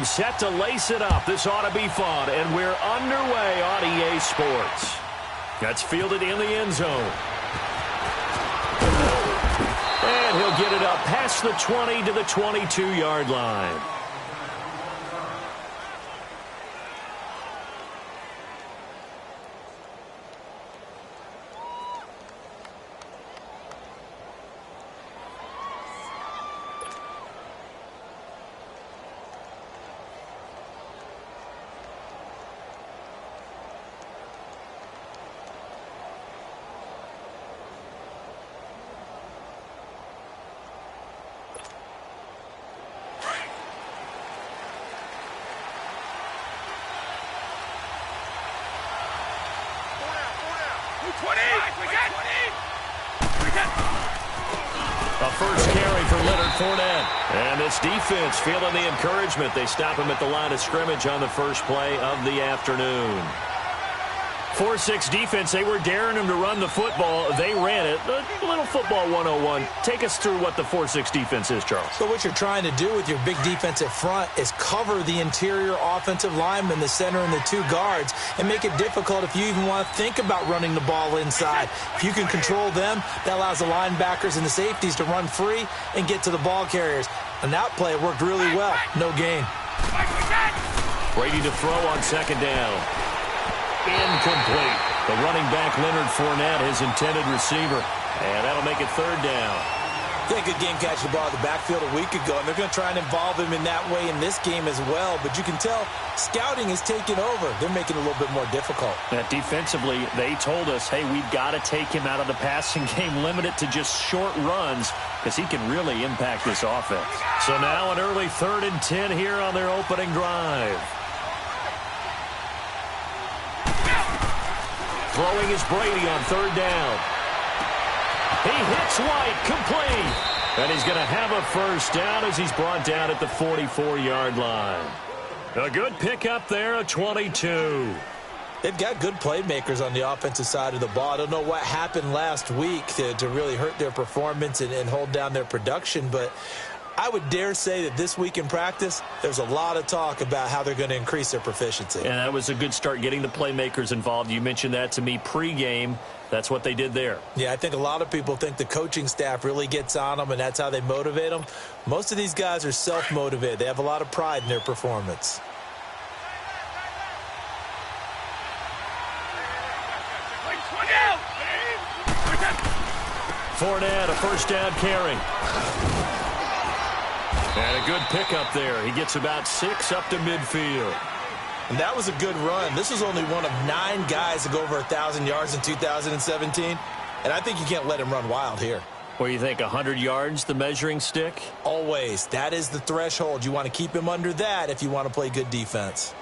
team set to lace it up. This ought to be fun, and we're underway on EA Sports. That's fielded in the end zone. And he'll get it up past the 20 to the 22-yard line. A first carry for Leonard Fournette. And this defense feeling the encouragement. They stop him at the line of scrimmage on the first play of the afternoon. 4-6 defense, they were daring him to run the football. They ran it. A little football 101. Take us through what the 4-6 defense is, Charles. So what you're trying to do with your big defensive front is cover the interior offensive lineman, the center, and the two guards, and make it difficult if you even want to think about running the ball inside. If you can control them, that allows the linebackers and the safeties to run free and get to the ball carriers. And that play worked really well. No gain. Brady to throw on second down. Incomplete. The running back, Leonard Fournette, his intended receiver. And that'll make it third down. Yeah, good game catching the ball in the backfield a week ago, and they're going to try and involve him in that way in this game as well. But you can tell scouting is taking over. They're making it a little bit more difficult. Defensively, they told us, hey, we've got to take him out of the passing game, limit it to just short runs, because he can really impact this offense. So now an early 3rd and 10 here on their opening drive. Throwing is Brady on third down. He hits White, complete. And he's going to have a first down as he's brought down at the 44-yard line. A good pickup there, a 22. They've got good playmakers on the offensive side of the ball. I don't know what happened last week to really hurt their performance and hold down their production, but I would dare say that this week in practice, there's a lot of talk about how they're going to increase their proficiency. And that was a good start, getting the playmakers involved. You mentioned that to me pregame. That's what they did there. Yeah, I think a lot of people think the coaching staff really gets on them, and that's how they motivate them. Most of these guys are self-motivated. They have a lot of pride in their performance. Fournette, a first down carry. And a good pickup there. He gets about 6 up to midfield. And that was a good run. This was only one of 9 guys to go over 1,000 yards in 2017. And I think you can't let him run wild here. What do you think, 100 yards, the measuring stick? Always. That is the threshold. You want to keep him under that if you want to play good defense.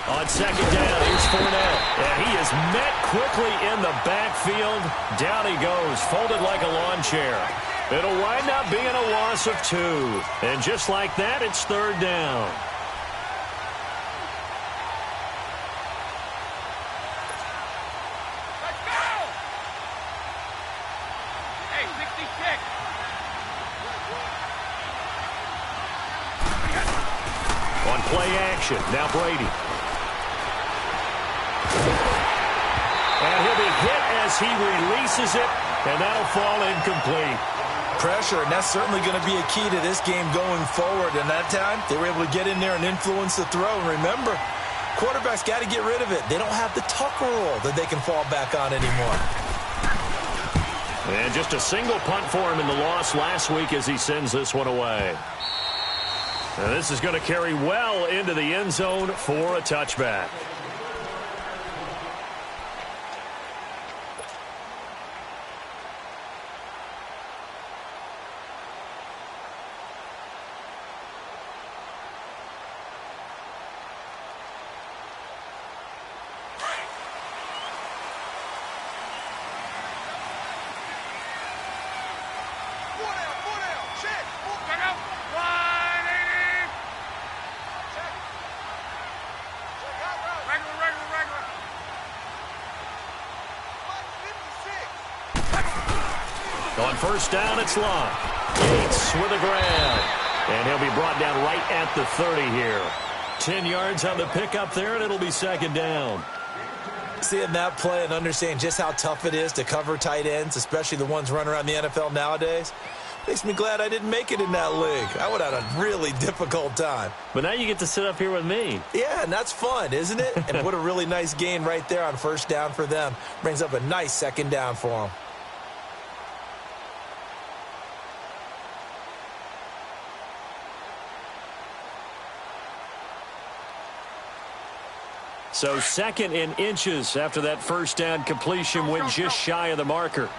On second down, here's Fournette. And he is met quickly in the backfield. Down he goes, folded like a lawn chair. It'll wind up being a loss of 2. And just like that, it's third down. Let's go! Hey, 66. On play action, now Brady. And he'll be hit as he releases it, and that'll fall incomplete. Pressure, and that's certainly going to be a key to this game going forward. And that time, they were able to get in there and influence the throw. And remember, quarterbacks got to get rid of it. They don't have the Tucker rule that they can fall back on anymore. And just a single punt for him in the loss last week as he sends this one away. And this is going to carry well into the end zone for a touchback. On first down, it's Locke. Gates with a grab. And he'll be brought down right at the 30 here. 10 yards on the pickup there, and it'll be second down. Seeing that play and understanding just how tough it is to cover tight ends, especially the ones running around the NFL nowadays, makes me glad I didn't make it in that league. I would have had a really difficult time. But now you get to sit up here with me. Yeah, and that's fun, isn't it? And what a really nice gain right there on first down for them. Brings up a nice second down for them. So second in inches after that first down completion went just shy of the marker.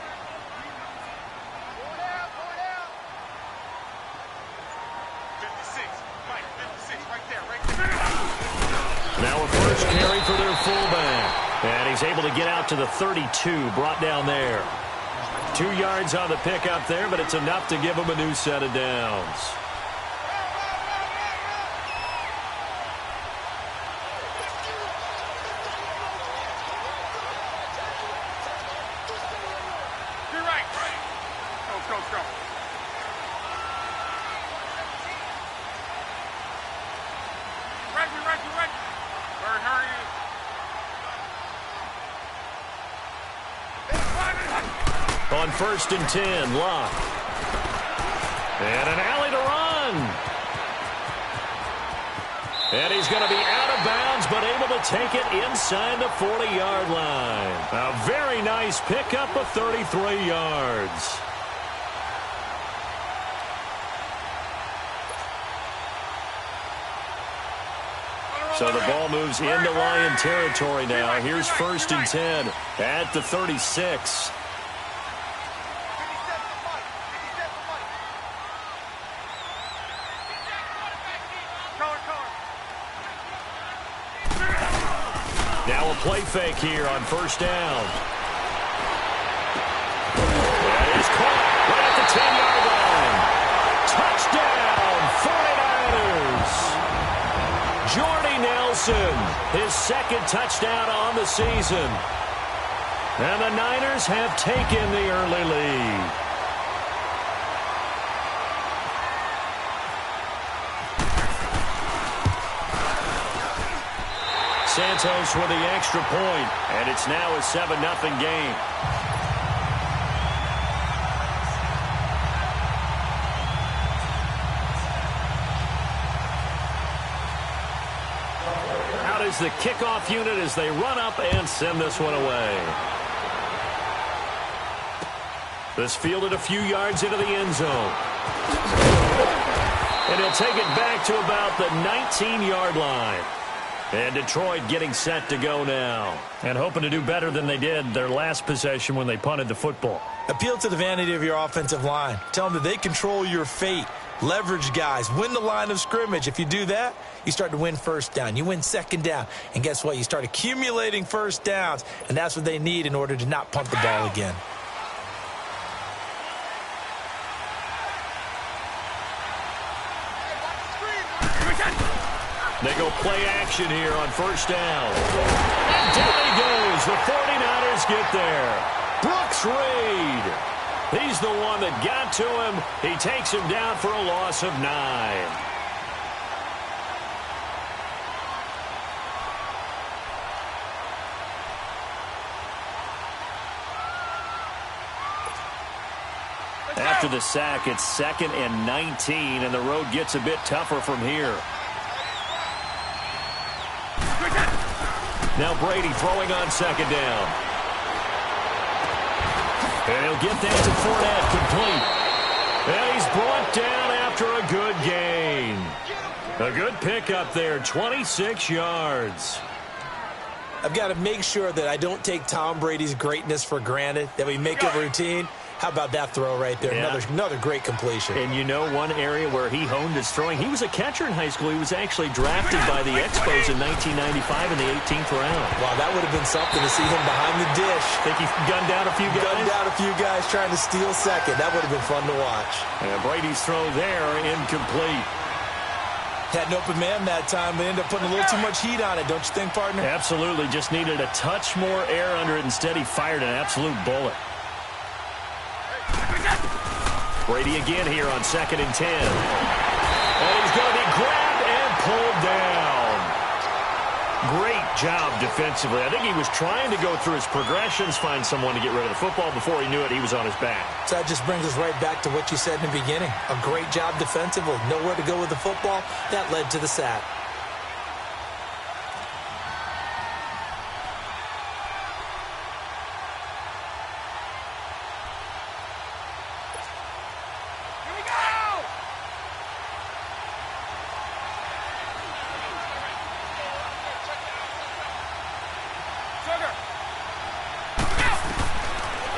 Now a first carry for their fullback. And he's able to get out to the 32, brought down there. 2 yards on the pickup there, but it's enough to give him a new set of downs. On first and 10, Locke. And an alley to run. And he's going to be out of bounds, but able to take it inside the 40-yard line. A very nice pickup of 33 yards. So the ball moves into Lion territory now. Here's first and 10 at the 36. Now a play fake here on first down. That is caught right at the 10-yard line. Touchdown, 49ers. Jordy Nelson, his second touchdown on the season. And the Niners have taken the early lead. Santos with the extra point, and it's now a 7-0 game. Out is the kickoff unit as they run up and send this one away. This fielded a few yards into the end zone. And he'll take it back to about the 19-yard line. And Detroit getting set to go now. And hoping to do better than they did their last possession when they punted the football. Appeal to the vanity of your offensive line. Tell them that they control your fate. Leverage guys. Win the line of scrimmage. If you do that, you start to win first down. You win second down. And guess what? You start accumulating first downs. And that's what they need in order to not punt the ball again. They go play action here on first down. And down he goes. The 49ers get there. Brooks Reed. He's the one that got to him. He takes him down for a loss of 9. After the sack, it's 2nd and 19, and the road gets a bit tougher from here. Now Brady throwing on second down. And he'll get that to Fournette, complete. And he's brought down after a good gain. A good pickup there, 26 yards. I've got to make sure that I don't take Tom Brady's greatness for granted, that we make it routine. How about that throw right there? Yeah. Another great completion. And you know one area where he honed his throwing? He was a catcher in high school. He was actually drafted by the Expos in 1995 in the 18th round. Wow, that would have been something to see him behind the dish. Think he gunned down a few guys? Gunned down a few guys trying to steal second. That would have been fun to watch. And Brady's throw there, incomplete. Had an open man that time, but ended up putting a little too much heat on it, don't you think, partner? Absolutely. Just needed a touch more air under it. Instead, he fired an absolute bullet. Brady again here on 2nd and 10. And he's going to be grabbed and pulled down. Great job defensively. I think he was trying to go through his progressions, find someone to get rid of the football. Before he knew it, he was on his back. So that just brings us right back to what you said in the beginning. A great job defensively. Nowhere to go with the football. That led to the sack.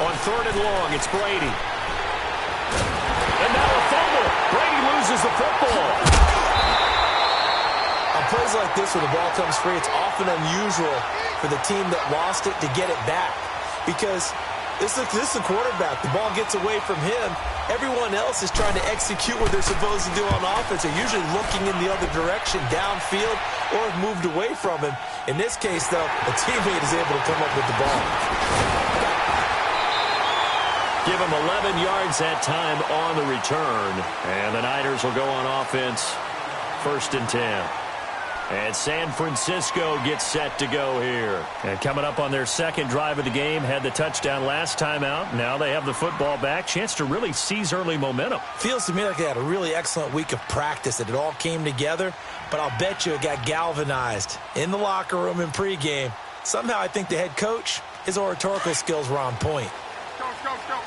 On 3rd and long, it's Brady. And now a fumble. Brady loses the football. On plays like this where the ball comes free, it's often unusual for the team that lost it to get it back. Because this is the quarterback. The ball gets away from him. Everyone else is trying to execute what they're supposed to do on offense. They're usually looking in the other direction, downfield, or have moved away from him. In this case, though, a teammate is able to come up with the ball. Give him 11 yards that time on the return. And the Niners will go on offense, 1st and 10. And San Francisco gets set to go here. And coming up on their 2nd drive of the game, had the touchdown last time out. Now they have the football back. Chance to really seize early momentum. Feels to me like they had a really excellent week of practice, that it all came together. But I'll bet you it got galvanized in the locker room in pregame. Somehow I think the head coach, his oratorical skills were on point. Go, go, go.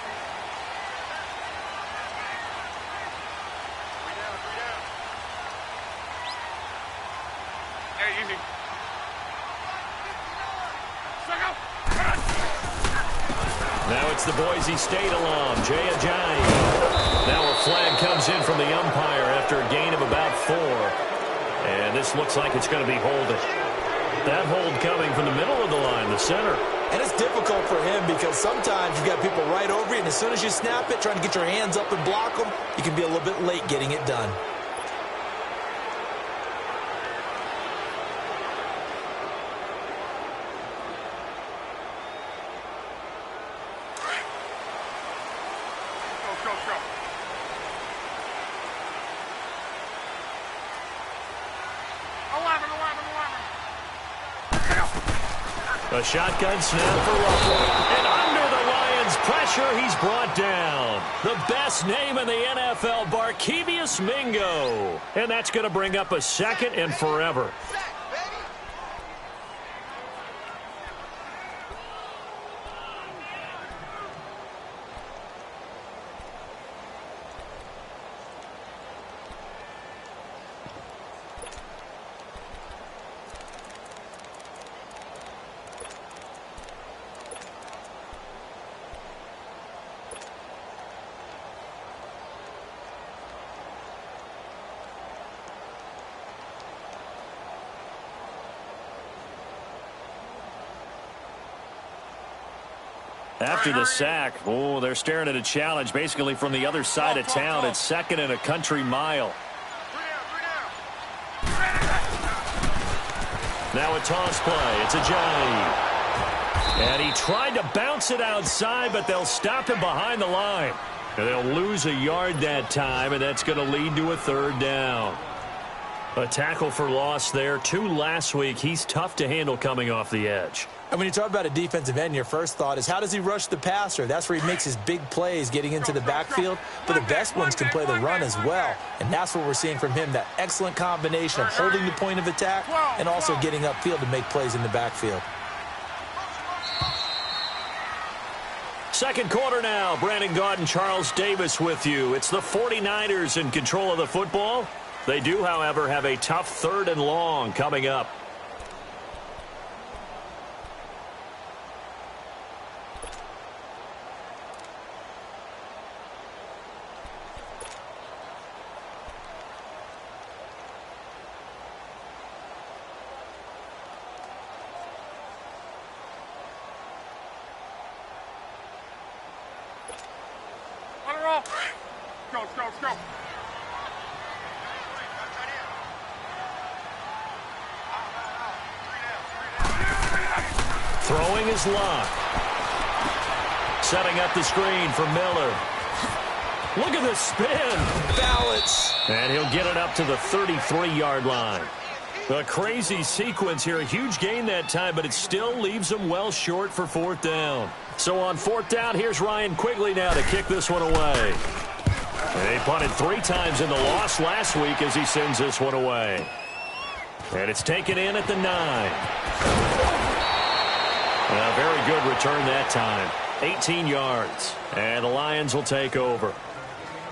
Hey, easy. Now it's the Boise State alum, Jay Ajayi. Now a flag comes in from the umpire after a gain of about 4. And this looks like it's going to be holding. That hold coming from the middle of the line, the center. And it's difficult for him because sometimes you've got people right over you, and as soon as you snap it, trying to get your hands up and block them, you can be a little bit late getting it done. Go, go. A shotgun snap for Russell. And under the Lions' pressure, he's brought down. The best name in the NFL, Barkevious Mingo. And that's going to bring up a 2nd and forever. After the sack, they're staring at a challenge basically from the other side of town. It's 2nd and a country mile. Now a toss play. It's Ajayi. And he tried to bounce it outside, but they'll stop him behind the line. And they'll lose a yard that time, and that's going to lead to a 3rd down. A tackle for loss there. 2 last week. He's tough to handle coming off the edge. And when you talk about a defensive end, your first thought is, how does he rush the passer? That's where he makes his big plays getting into the backfield. But the best ones can play the run as well. And that's what we're seeing from him, that excellent combination of holding the point of attack and also getting upfield to make plays in the backfield. 2nd quarter now. Brandon Gaudin, Charles Davis with you. It's the 49ers in control of the football. They do, however, have a tough 3rd and long coming up. Go. Throwing is Locke. Setting up the screen for Miller. Look at the spin. Balance. And he'll get it up to the 33-yard line. A crazy sequence here. A huge gain that time, but it still leaves them well short for fourth down. So on fourth down, here's Ryan Quigley now to kick this one away. And he punted 3 times in the loss last week as he sends this one away. And it's taken in at the 9. A very good return that time. 18 yards. And the Lions will take over.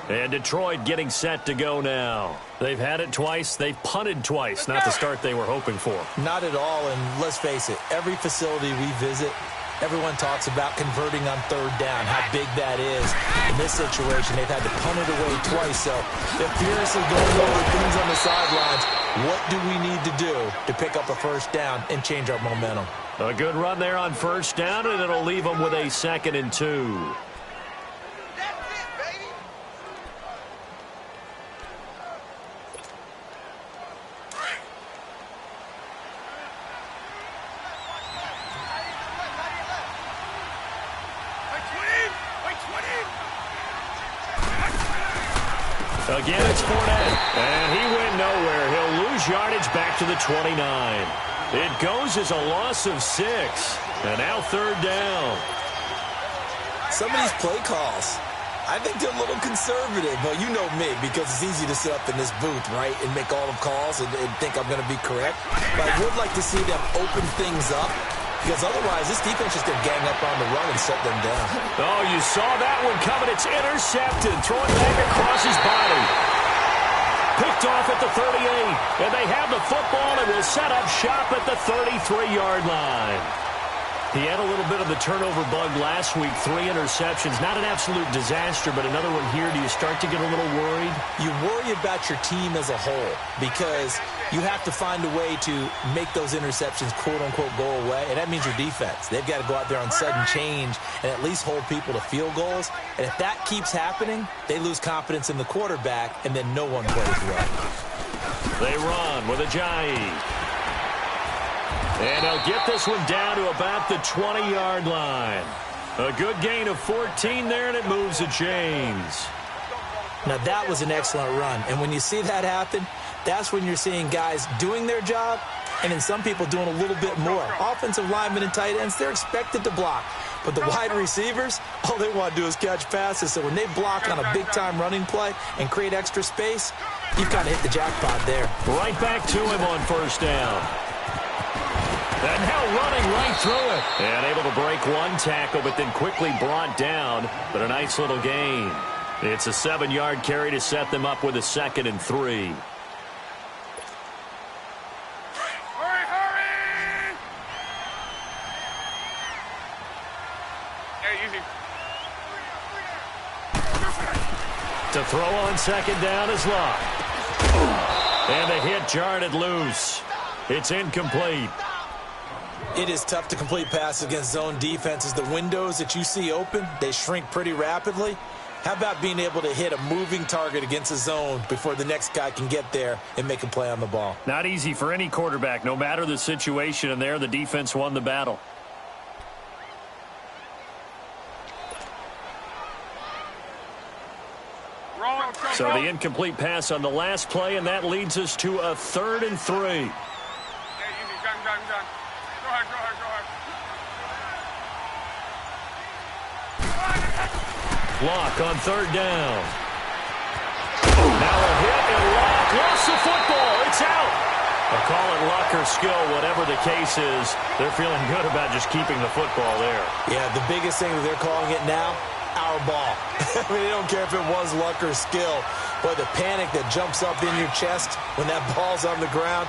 And Detroit getting set to go now. They've had it twice. They've punted twice. Not the start they were hoping for. Not at all. And let's face it, every facility we visit, everyone talks about converting on third down, how big that is. In this situation, they've had to punt it away twice. So they're furiously going over things on the sidelines. What do we need to do to pick up a first down and change our momentum? A good run there on first down, and it'll leave them with a 2nd and 2. Again, it's Fournette, and he went nowhere. He'll lose yardage back to the 29. It goes as a loss of 6, and now third down. Some of these play calls, I think they're a little conservative, but you know me, because it's easy to sit up in this booth, right, and make all the calls and think I'm going to be correct. But I would like to see them open things up, because otherwise this defense is going to gang up on the run and shut them down. Oh, you saw that one coming. It's intercepted. Throw it back across his body. Picked off at the 38. And they have the football and will set up shop at the 33-yard line. He had a little bit of the turnover bug last week. 3 interceptions. Not an absolute disaster, but another one here. Do you start to get a little worried? You worry about your team as a whole because you have to find a way to make those interceptions, quote-unquote, go away, and that means your defense. They've got to go out there on sudden change and at least hold people to field goals. And if that keeps happening, they lose confidence in the quarterback, and then no one plays well. They run with Ajayi. And they'll get this one down to about the 20-yard line. A good gain of 14 there, and it moves the chains. Now, that was an excellent run. And when you see that happen, that's when you're seeing guys doing their job and then some people doing a little bit more. Offensive linemen and tight ends, they're expected to block. But the wide receivers, all they want to do is catch passes. So when they block on a big-time running play and create extra space, you've kind of hit the jackpot there. Right back to him on first down. And now running right through it. And able to break one tackle, but then quickly brought down. But a nice little gain. It's a 7-yard carry to set them up with a 2nd and 3. Hurry! Hey, easy. To throw on 2nd down is Locke. And the hit jarred it loose. It's incomplete. It is tough to complete passes against zone defenses. The windows that you see open, they shrink pretty rapidly. How about being able to hit a moving target against a zone before the next guy can get there and make a play on the ball? Not easy for any quarterback, no matter the situation, and there the defense won the battle. So the incomplete pass on the last play, and that leads us to a 3rd and 3. Hey, easy. Gun. Go ahead. Locke on 3rd down. Now a hit, and Locke lost the football. It's out. I'll call it luck or skill, whatever the case is. They're feeling good about just keeping the football there. Yeah, the biggest thing that they're calling it now, our ball. I mean, they don't care if it was luck or skill. Boy, the panic that jumps up in your chest when that ball's on the ground,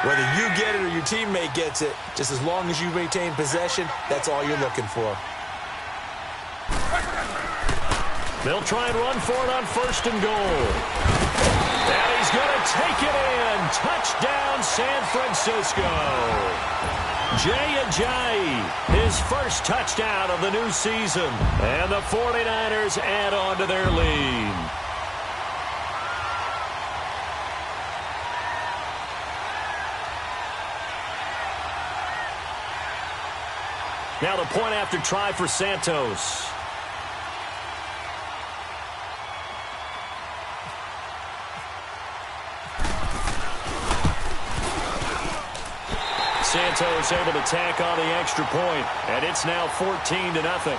whether you get it or your teammate gets it, just as long as you maintain possession, that's all you're looking for. They'll try and run for it on 1st and goal. And he's going to take it in. Touchdown, San Francisco. Jay Ajayi, his first touchdown of the new season. And the 49ers add on to their lead. Now the point after try for Santos. Santos able to tack on the extra point, and it's now 14-0.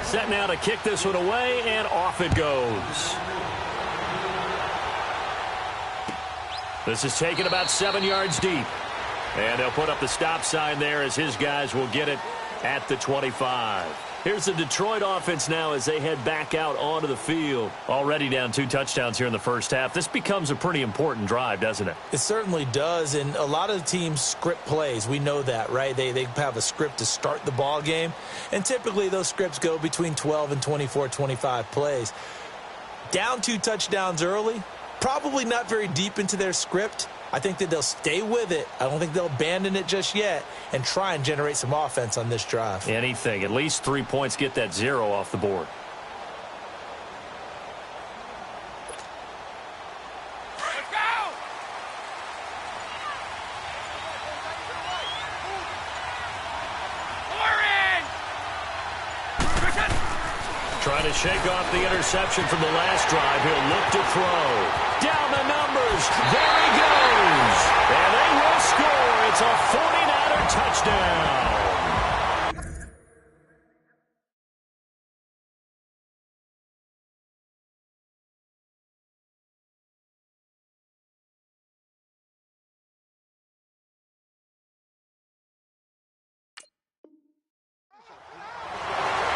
Set now to kick this one away, and off it goes. This is taken about 7 yards deep. And they'll put up the stop sign there as his guys will get it at the 25. Here's the Detroit offense now as they head back out onto the field. Already down 2 touchdowns here in the first half. This becomes a pretty important drive, doesn't it? It certainly does, and a lot of teams script plays. We know that, right? They have a script to start the ball game, and typically those scripts go between 12 and 24, 25 plays. Down 2 touchdowns early, probably not very deep into their script. I think that they'll stay with it. I don't think they'll abandon it just yet and try and generate some offense on this drive. Anything. At least 3 points, get that 0 off the board. Let's go! Trying to shake off the interception from the last drive. He'll look to throw. Down the numbers. There he goes. And they will score. It's a 49er touchdown.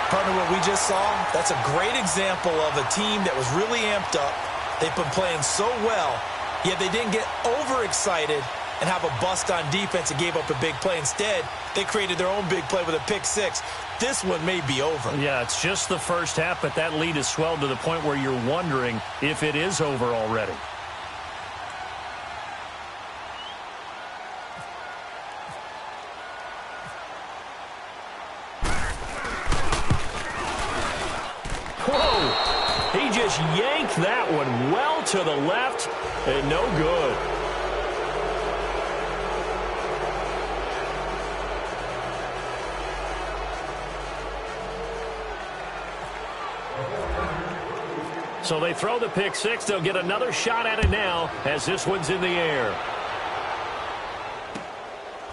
Partner, what we just saw, that's a great example of a team that was really amped up. They've been playing so well, yet they didn't get overexcited and have a bust on defense and gave up a big play. Instead, they created their own big play with a pick 6. This one may be over. Yeah, it's just the first half, but that lead has swelled to the point where you're wondering if it is over already. Whoa! He just yanked that one well to the left and no good. So they throw the pick 6. They'll get another shot at it now as this one's in the air.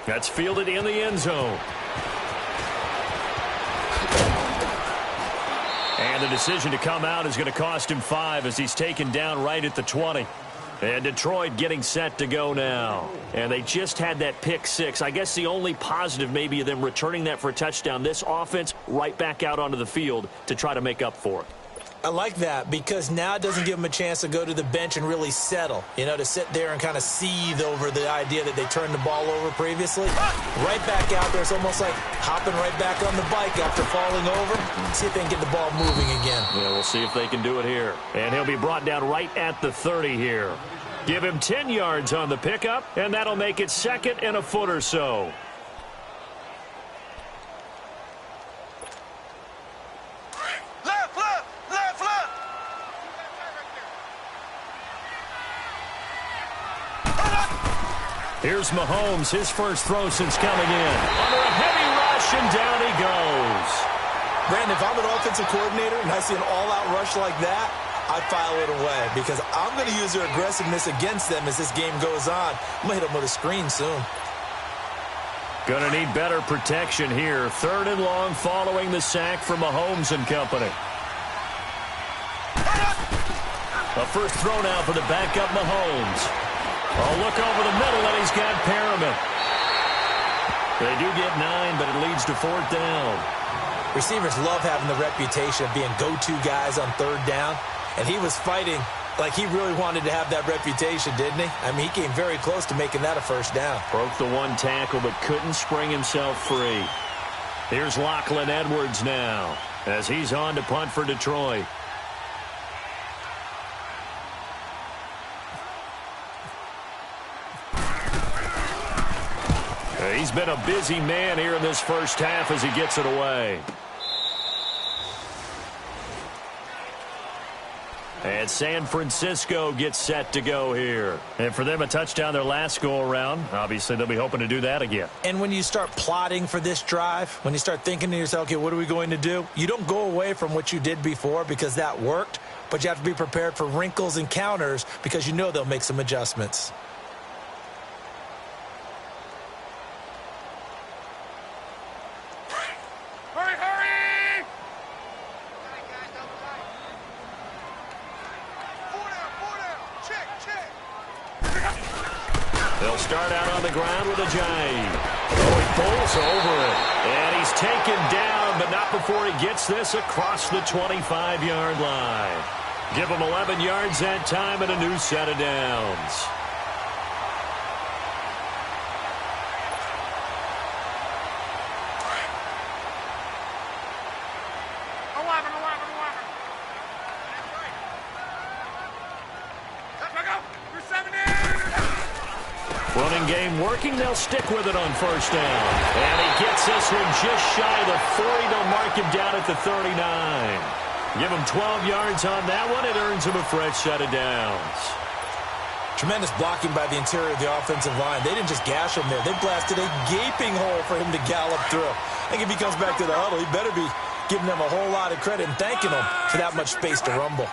That's fielded in the end zone. And the decision to come out is going to cost him 5 as he's taken down right at the 20. And Detroit getting set to go now. And they just had that pick 6. I guess the only positive maybe of them returning that for a touchdown. This offense right back out onto the field to try to make up for it. I like that because now it doesn't give them a chance to go to the bench and really settle, to sit there and kind of seethe over the idea that they turned the ball over previously. Right back out there. It's almost like hopping right back on the bike after falling over. See if they can get the ball moving again. Yeah, we'll see if they can do it here. And he'll be brought down right at the 30 here. Give him 10 yards on the pickup, and that'll make it 2nd and a foot or so. Here's Mahomes, his first throw since coming in. Under a heavy rush, and down he goes. Brandon, if I'm an offensive coordinator and I see an all-out rush like that, I file it away because I'm going to use their aggressiveness against them as this game goes on. I'm going to hit them with a screen soon. Going to need better protection here. 3rd and long following the sack from Mahomes and company. A first throw now for the backup Mahomes. Oh, look over the middle, and he's got Perriman. They do get 9, but it leads to 4th down. Receivers love having the reputation of being go-to guys on 3rd down, and he was fighting like he really wanted to have that reputation, didn't he? I mean, he came very close to making that a first down. Broke the 1 tackle, but couldn't spring himself free. Here's Lachlan Edwards now as he's on to punt for Detroit. He's been a busy man here in this first half as he gets it away. And San Francisco gets set to go here. And for them, a touchdown their last go-around. Obviously, they'll be hoping to do that again. And when you start plotting for this drive, when you start thinking to yourself, okay, what are we going to do? You don't go away from what you did before because that worked, but you have to be prepared for wrinkles and counters because you know they'll make some adjustments. They'll start out on the ground with a jive. Oh, he pulls over it. And he's taken down, but not before he gets this across the 25-yard line. Give him 11 yards that time and a new set of downs. Running game working. They'll stick with it on first down. And he gets this one just shy of the 40. They'll mark him down at the 39. Give him 12 yards on that one. It earns him a fresh set of downs. Tremendous blocking by the interior of the offensive line. They didn't just gash him there. They blasted a gaping hole for him to gallop through. I think if he comes back to the huddle, he better be giving them a whole lot of credit and thanking them for that much space to rumble.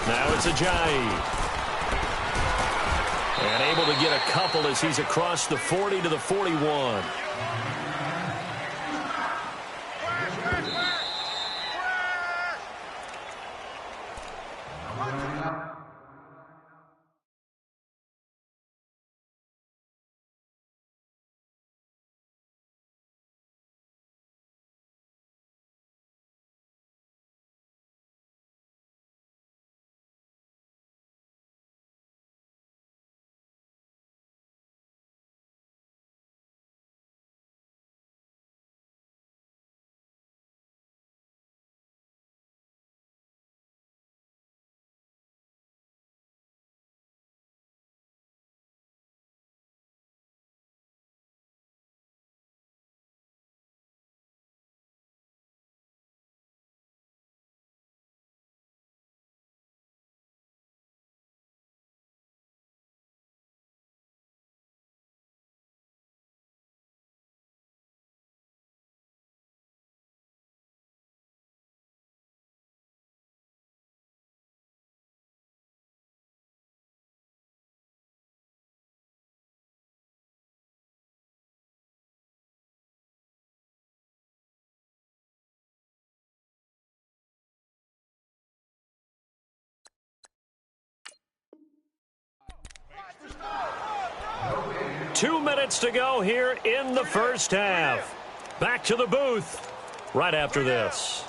Now it's a jive. And able to get a couple as he's across the 40 to the 41. Two minutes to go here in the first half. Back to the booth right after this.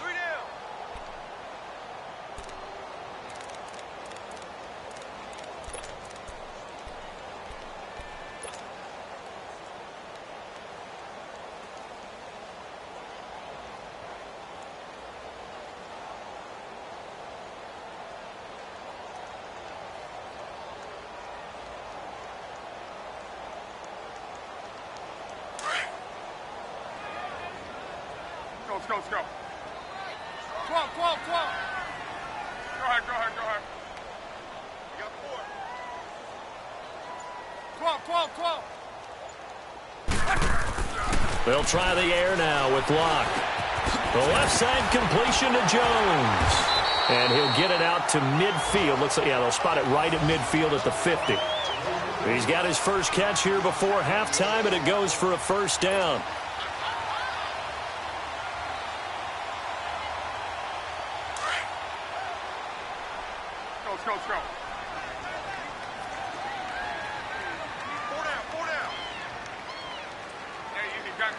Let's go. 12. Go ahead. You got 4. 12. They'll try the air now with Locke. The left side completion to Jones. And he'll get it out to midfield. Looks like, they'll spot it right at midfield at the 50. He's got his first catch here before halftime, and it goes for a first down. Let's go. 4 down. Hey, easy. Gun.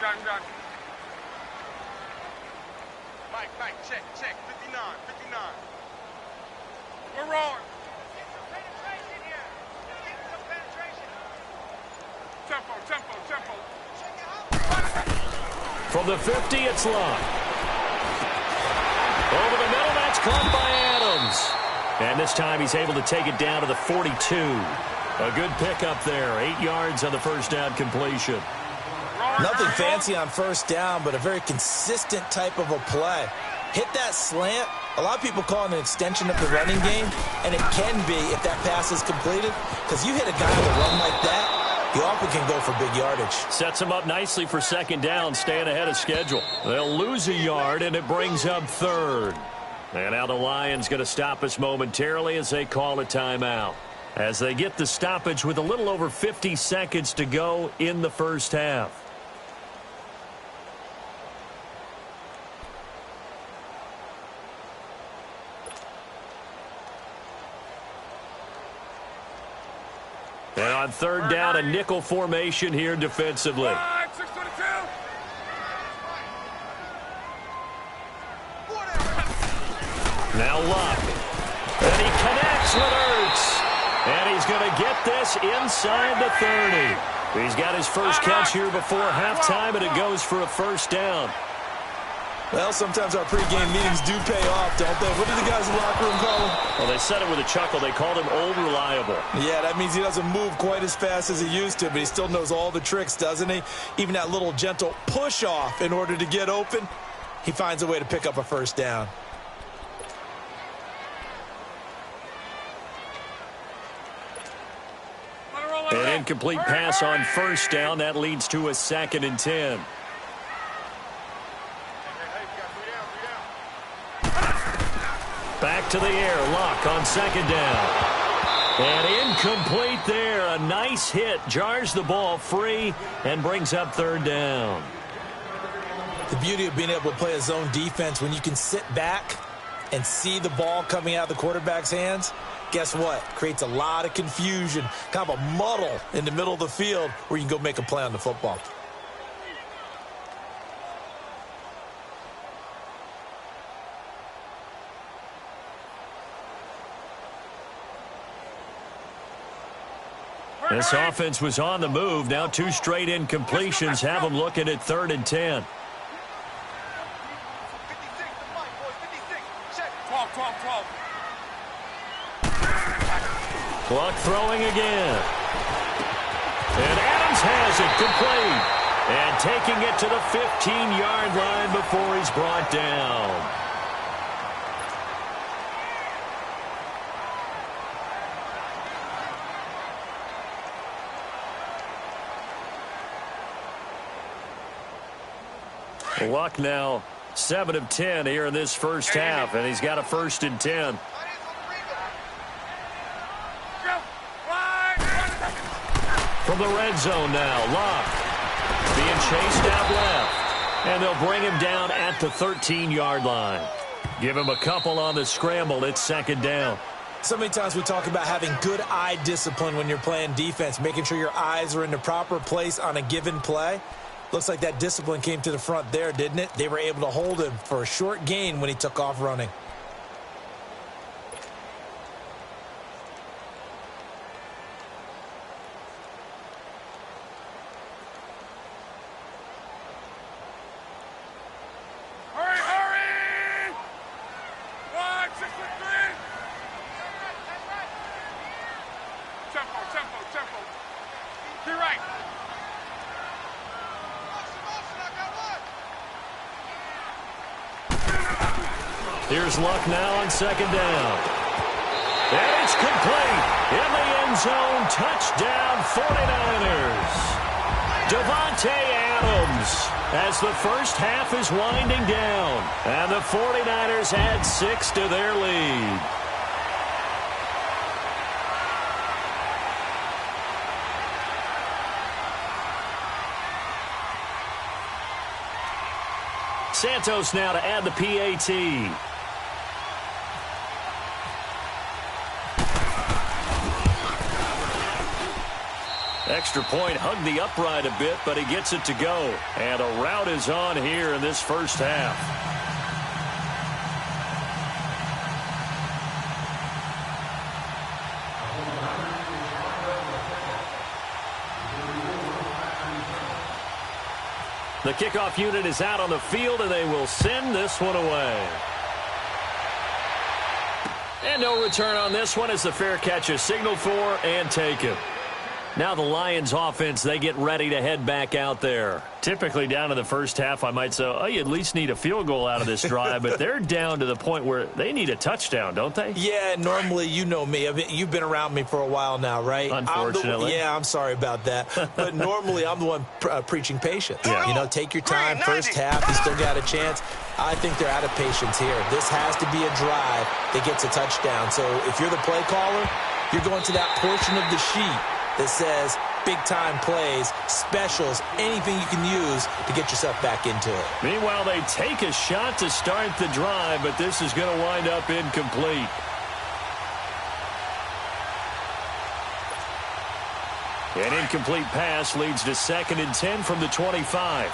Mike, check. 59. We're rolling. Get some penetration here. Tempo. From the 50, it's Locke. Over the middle, that's caught by Adams. And this time he's able to take it down to the 42. A good pickup there. 8 yards on the first down completion. Nothing fancy on first down, but a very consistent type of a play. Hit that slant. A lot of people call it an extension of the running game, and it can be if that pass is completed, because you hit a guy with a run like that, you often can go for big yardage. Sets him up nicely for second down, staying ahead of schedule. They'll lose a yard, and it brings up third. And now the Lions going to stop us momentarily as they call a timeout, as they get the stoppage with a little over 50 seconds to go in the first half. And on third down, a nickel formation here defensively. Now Luck. And he connects with Ertz. And he's going to get this inside the 30. He's got his first catch here before halftime, and it goes for a first down. Well, sometimes our pregame meetings do pay off, don't they? What do the guys in the locker room call him? Well, they said it with a chuckle. They called him Old Reliable. Yeah, that means he doesn't move quite as fast as he used to, but he still knows all the tricks, doesn't he? Even that little gentle push-off in order to get open, he finds a way to pick up a first down. An incomplete pass on first down. That leads to a 2nd and 10. Back to the air. Luck on second down. And incomplete there. A nice hit. Jars the ball free and brings up third down. The beauty of being able to play a zone defense when you can sit back and see the ball coming out of the quarterback's hands, guess what? Creates a lot of confusion, kind of a muddle in the middle of the field where you can go make a play on the football. This offense was on the move. Now 2 straight incompletions have them looking at 3rd and 10. 12. Luck throwing again. And Adams has it complete. And taking it to the 15-yard line before he's brought down. Luck now 7 of 10 here in this first half, and he's got a 1st and 10. From the red zone now, Luck being chased out left, and they'll bring him down at the 13-yard line. Give him a couple on the scramble. It's 2nd down. So many times we talk about having good eye discipline when you're playing defense, making sure your eyes are in the proper place on a given play. Looks like that discipline came to the front there, didn't it? They were able to hold him for a short gain when he took off running. Hurry! 1-6-3. Tempo. To right. Here's Luck now on 2nd down. And it's complete. In the end zone, touchdown 49ers. Davante Adams as the first half is winding down. And the 49ers add 6 to their lead. Santos now to add the PAT. Extra point, hugged the upright a bit, but he gets it to go. And a rout is on here in this first half. The kickoff unit is out on the field, and they will send this one away. And no return on this one as the fair catch is signaled for and taken. Now the Lions offense, they get ready to head back out there. Typically down to the first half, I might say, oh, you at least need a field goal out of this drive, but they're down to the point where they need a touchdown, don't they? Yeah, normally, you know me. I mean, you've been around me for a while now, right? Unfortunately. I'm sorry about that. But normally, I'm the one preaching patience. Yeah. You know, take your time. First half, you still got a chance. I think they're out of patience here. This has to be a drive that gets a touchdown. So if you're the play caller, you're going to that portion of the sheet that says big-time plays, specials, anything you can use to get yourself back into it. Meanwhile, they take a shot to start the drive, but this is going to wind up incomplete. An incomplete pass leads to 2nd and 10 from the 25.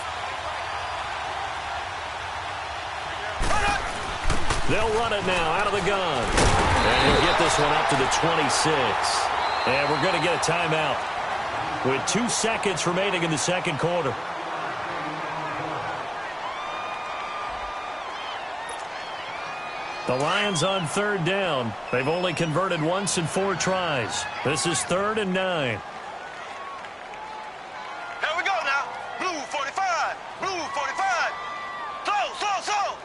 They'll run it now out of the gun. And he'll get this one up to the 26. And we're going to get a timeout with 2 seconds remaining in the second quarter. The Lions on 3rd down. They've only converted once in 4 tries. This is 3rd and 9. Here we go now. Blue 45. Blue 45. Slow.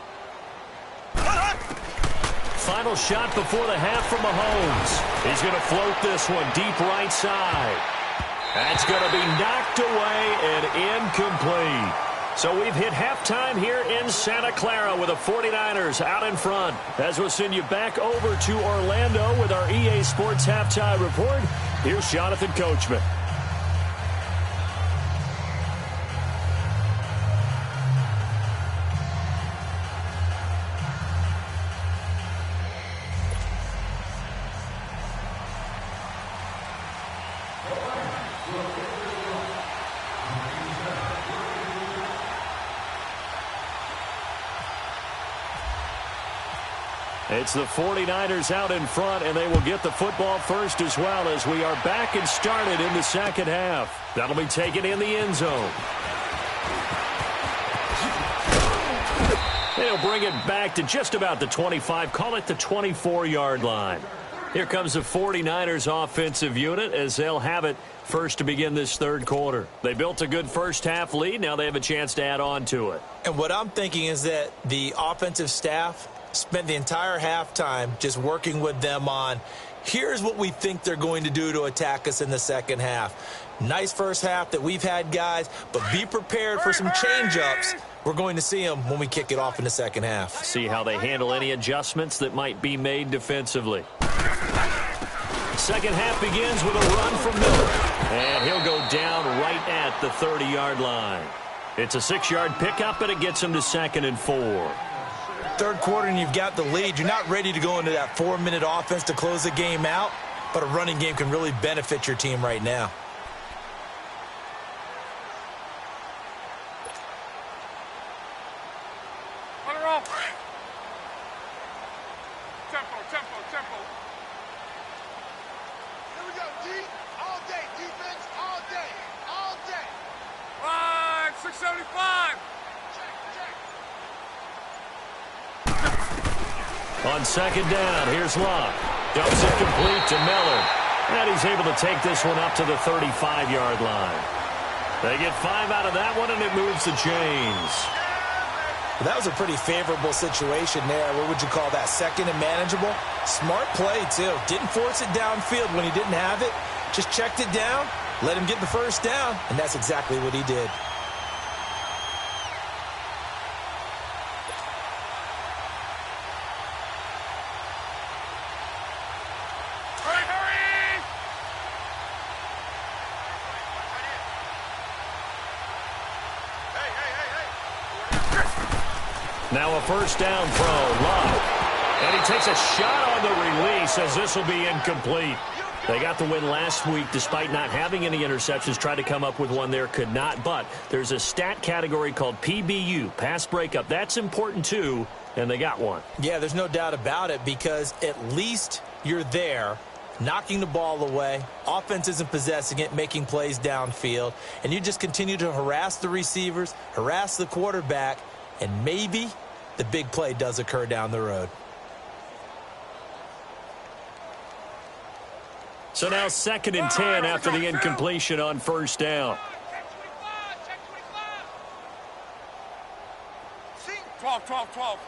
Final shot before the half from Mahomes. He's going to float this one deep right side. That's going to be knocked away and incomplete. So we've hit halftime here in Santa Clara with the 49ers out in front. As we'll send you back over to Orlando with our EA Sports Halftime Report, here's Jonathan Coachman. It's the 49ers out in front, and they will get the football first as well as we are back and started in the second half. That'll be taken in the end zone. They'll bring it back to just about the 25, call it the 24-yard line. Here comes the 49ers offensive unit as they'll have it first to begin this third quarter. They built a good first half lead. Now they have a chance to add on to it. And what I'm thinking is that the offensive staff spent the entire halftime just working with them on, here's what we think they're going to do to attack us in the second half. Nice first half that we've had, guys, but be prepared for some change-ups. We're going to see them when we kick it off in the second half. See how they handle any adjustments that might be made defensively. Second half begins with a run from Miller. And he'll go down right at the 30-yard line. It's a 6-yard pickup, and it gets him to 2nd and 4. Third quarter and you've got the lead. You're not ready to go into that 4-minute offense to close the game out, but a running game can really benefit your team right now. On the roll. Tempo. Here we go, D. All day. Defense, all day. Line 675. On second down, here's Locke. Dumps it complete to Miller. And he's able to take this one up to the 35-yard line. They get 5 out of that one, and it moves the chains. Well, that was a pretty favorable situation there. What would you call that? Second and manageable? Smart play, too. Didn't force it downfield when he didn't have it. Just checked it down, let him get the first down, and that's exactly what he did. Now a first down throw, Locke. And he takes a shot on the release as this will be incomplete. They got the win last week despite not having any interceptions. Tried to come up with one there, could not. But there's a stat category called PBU, pass breakup. That's important too, and they got one. Yeah, there's no doubt about it because at least you're there knocking the ball away. Offense isn't possessing it, making plays downfield. And you just continue to harass the receivers, harass the quarterback, and maybe the big play does occur down the road. So now 2nd and 10 after the incompletion on first down. 12, 12, 12.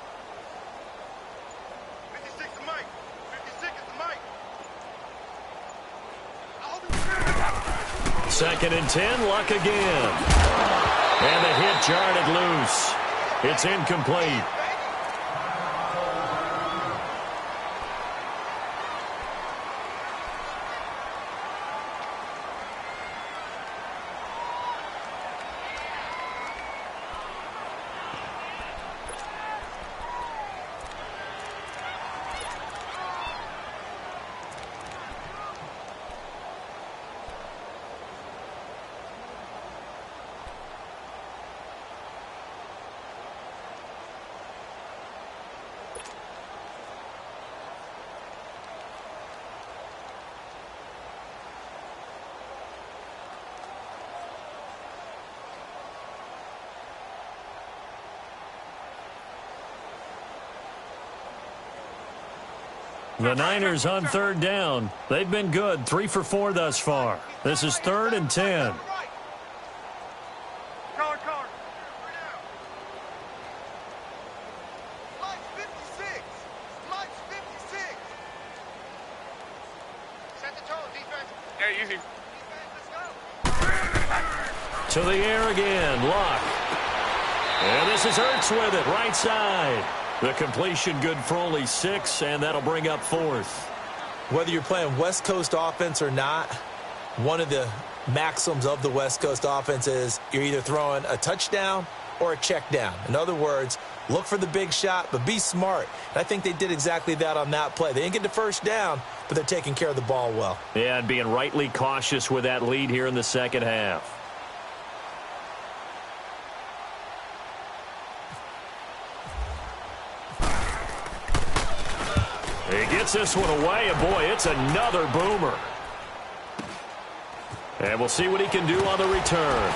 56 is Mike. 56 is Mike. 2nd and 10, Luck again. And the hit jarred it loose. It's incomplete. The Niners on 3rd down. They've been good, 3 for 4 thus far. This is 3rd and 10. Card. Mike's 56. Mike's 56. Set the tone, defense. Hey, easy. Let's go. To the air again, Luck. And this is Ertz with it, right side. The completion good for only 6, and that'll bring up 4th. Whether you're playing West Coast offense or not, one of the maxims of the West Coast offense is you're either throwing a touchdown or a check down. In other words, look for the big shot, but be smart. And I think they did exactly that on that play. They didn't get the first down, but they're taking care of the ball well. Yeah, and being rightly cautious with that lead here in the second half. He gets this one away, and boy, it's another boomer. And we'll see what he can do on the return.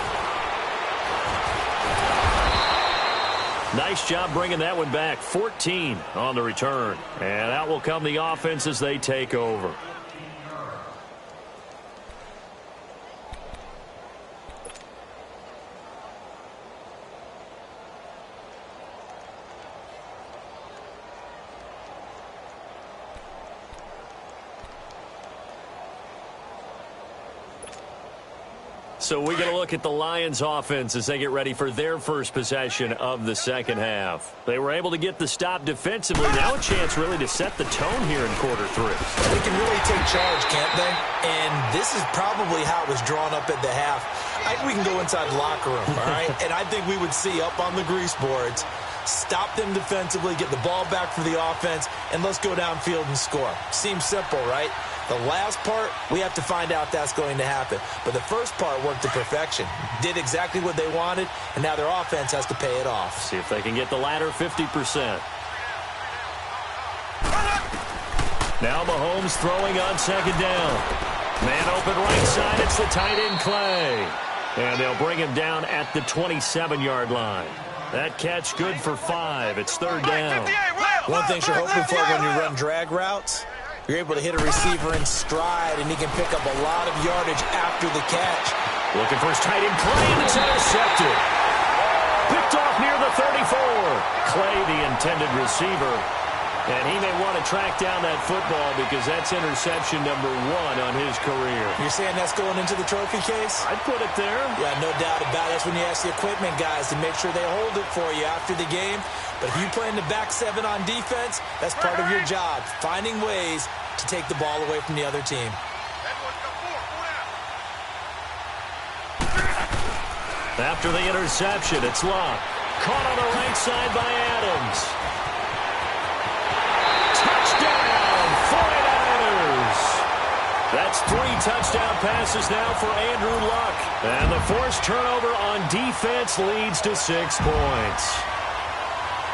Nice job bringing that one back. 14 on the return. And out will come the offense as they take over. So we get a look at the Lions offense as they get ready for their first possession of the second half. They were able to get the stop defensively. Now a chance really to set the tone here in quarter 3. They can really take charge, can't they? And this is probably how it was drawn up at the half. I think we can go inside the locker room, all right? And I think we would see up on the grease boards, stop them defensively, get the ball back for the offense, and let's go downfield and score. Seems simple, right? The last part, we have to find out if that's going to happen. But the first part worked to perfection. Did exactly what they wanted, and now their offense has to pay it off. See if they can get the latter 50%. Now Mahomes throwing on 2nd down. Man open right side, it's the tight end Clay. And they'll bring him down at the 27-yard line. That catch good for 5. It's 3rd down. One thing you're hoping for when you run drag routes, you're able to hit a receiver in stride, and he can pick up a lot of yardage after the catch. Looking for his tight end Clay, and it's intercepted. Picked off near the 34. Clay, the intended receiver. And he may want to track down that football because that's interception number 1 on his career. You're saying that's going into the trophy case? I'd put it there. Yeah, no doubt about it. That's when you ask the equipment guys to make sure they hold it for you after the game. But if you play in the back 7 on defense, that's part of your job, finding ways to take the ball away from the other team. After the interception, it's Luck. Caught on the right side by Adams. Touchdown, 49ers! That's 3 touchdown passes now for Andrew Luck. And the forced turnover on defense leads to 6 points.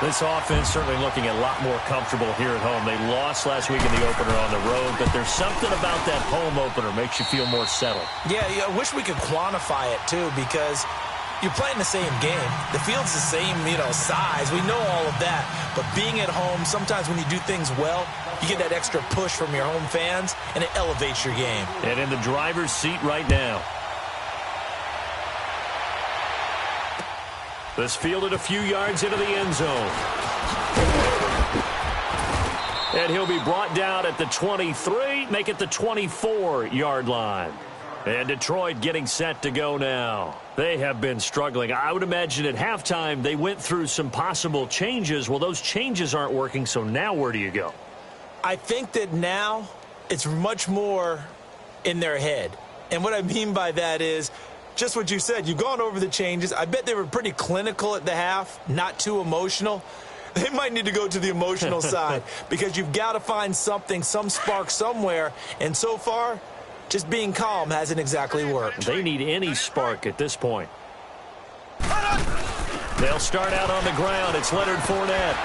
This offense certainly looking a lot more comfortable here at home. They lost last week in the opener on the road, but there's something about that home opener makes you feel more settled. Yeah, I wish we could quantify it, too, because You're playing the same game. The field's the same, size. We know all of that. But being at home, sometimes when you do things well, you get that extra push from your home fans, and it elevates your game. And in the driver's seat right now. This fielded a few yards into the end zone. And he'll be brought down at the 23, make it the 24-yard line. And Detroit getting set to go now. They have been struggling. I would imagine at halftime they went through some possible changes. Well, those changes aren't working, so now where do you go? I think that now it's much more in their head. And what I mean by that is just what you said. You've gone over the changes. I bet they were pretty clinical at the half, not too emotional. They might need to go to the emotional side because you've got to find something, some spark somewhere. And so far, just being calm hasn't exactly worked. They need any spark at this point. They'll start out on the ground. It's Leonard Fournette.